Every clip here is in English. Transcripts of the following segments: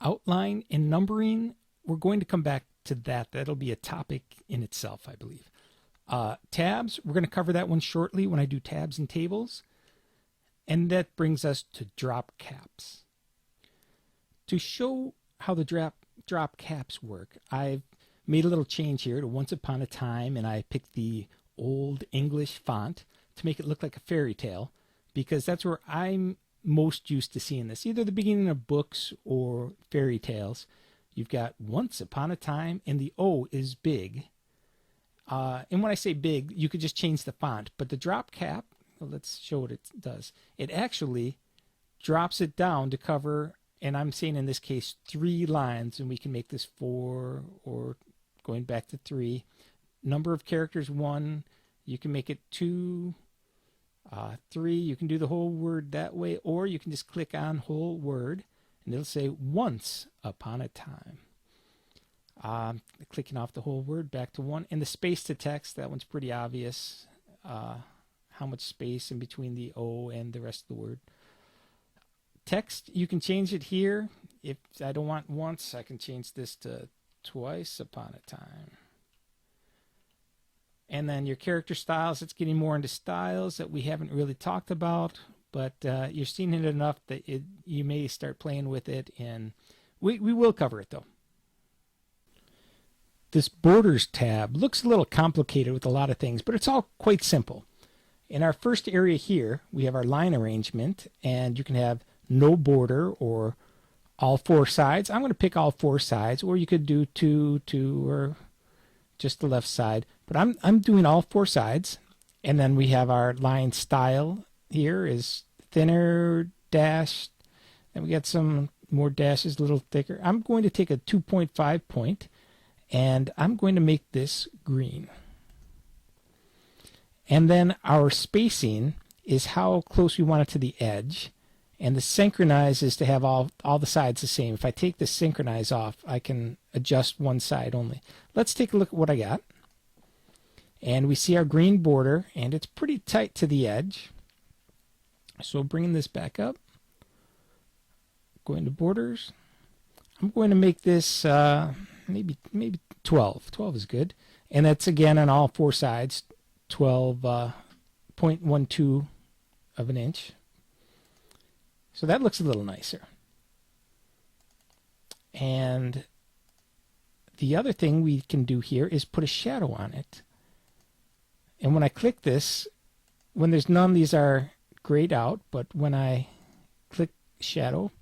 outline and numbering, we're going to come back to that. That'll be a topic in itself, I believe. Tabs, we're going to cover that one shortly when I do tabs and tables. And that brings us to drop caps. To show how the drop caps work, I've made a little change here to Once Upon a Time, and I picked the Old English font to make it look like a fairy tale, because that's where I'm most used to seeing this, either the beginning of books or fairy tales. You've got Once Upon a Time, and the O is big. And when I say big, you could just change the font, but the drop cap, well, let's show what it does. It actually drops it down to cover, and I'm saying in this case 3 lines, and we can make this 4 or going back to 3. Number of characters 1. You can make it 2, 3. You can do the whole word that way, or you can just click on whole word, and it'll say Once Upon a Time. Clicking off the whole word back to 1, and the space to text, that one's pretty obvious. How much space in between the O and the rest of the word. Text, you can change it here. If I don't want once, I can change this to Twice Upon a Time. And then your character styles, it's getting more into styles that we haven't really talked about, but you're seeing it enough that you may start playing with it, and we will cover it though. This Borders tab looks a little complicated with a lot of things, but it's all quite simple. In our first area here, we have our line arrangement, and you can have no border or all 4 sides. I'm going to pick all 4 sides, or you could do 2, 2, or just the left side. But I'm doing all 4 sides. And then we have our line style here is thinner, dashed. Then we got some more dashes, a little thicker. I'm going to take a 2.5 point, and I'm going to make this green. And then our spacing is how close we want it to the edge. And the synchronize is to have all the sides the same. If I take the synchronize off, I can adjust one side only. Let's take a look at what I got. And we see our green border, and it's pretty tight to the edge. So bringing this back up, going to borders, I'm going to make this maybe 12. 12 is good. And that's again on all 4 sides. 12.12 of an inch. So that looks a little nicer. And the other thing we can do here is put a shadow on it. And when I click this, when there's none, these are grayed out, but when I click shadow,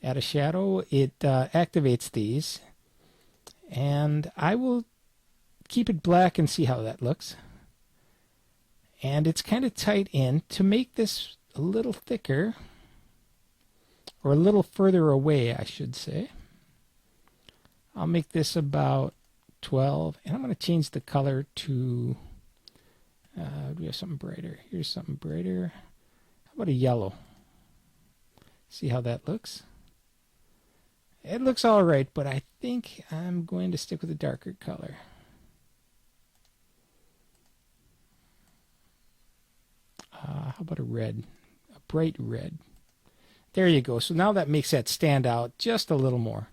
add a shadow, it activates these. And I will keep it black and see how that looks. And it's kind of tight in. To make this a little thicker, or a little further away, I should say, I'll make this about 12. And I'm going to change the color to, do we have something brighter? Here's something brighter. How about a yellow? See how that looks? It looks all right, but I think I'm going to stick with a darker color. How about a red? A bright red. There you go. So now that makes that stand out just a little more.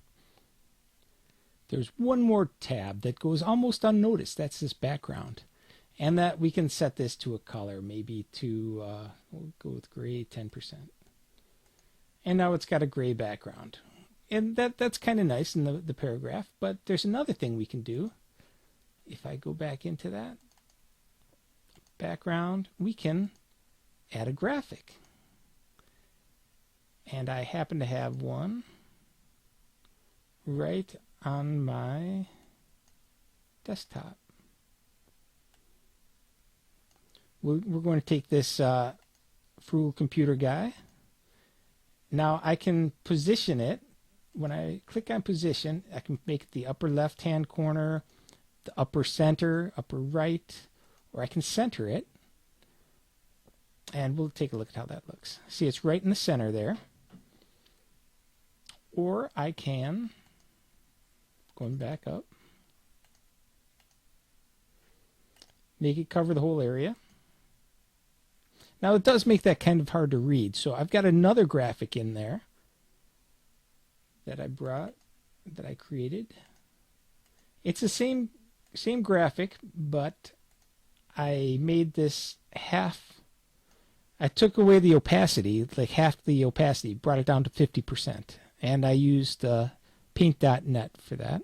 There's one more tab that goes almost unnoticed. That's this background. And that we can set this to a color, maybe to, we'll go with gray, 10%. And now it's got a gray background. And that's kind of nice in the paragraph. But there's another thing we can do. If I go back into that background, we can add a graphic. And I happen to have one right on my desktop. We're going to take this Frugal Computer guy. Now I can position it. When I click on position, I can make it the upper left hand corner, the upper center, upper right, or I can center it. And we'll take a look at how that looks. See, it's right in the center there. Or I can, going back up, make it cover the whole area. Now it does make that kind of hard to read, so I've got another graphic in there that I created. It's the same graphic, but I made this half. I took away the opacity, like half the opacity, brought it down to 50%. And I used paint.net for that.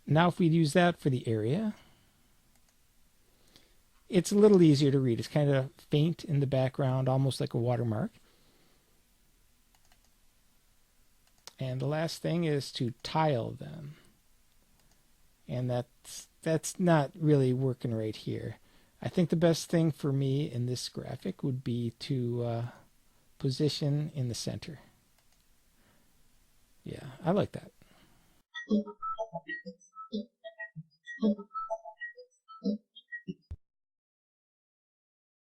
Now if we use that for the area, it's a little easier to read. It's kind of faint in the background, almost like a watermark. And the last thing is to tile them. And that's not really working right here. I think the best thing for me in this graphic would be to position in the center. Yeah, I like that.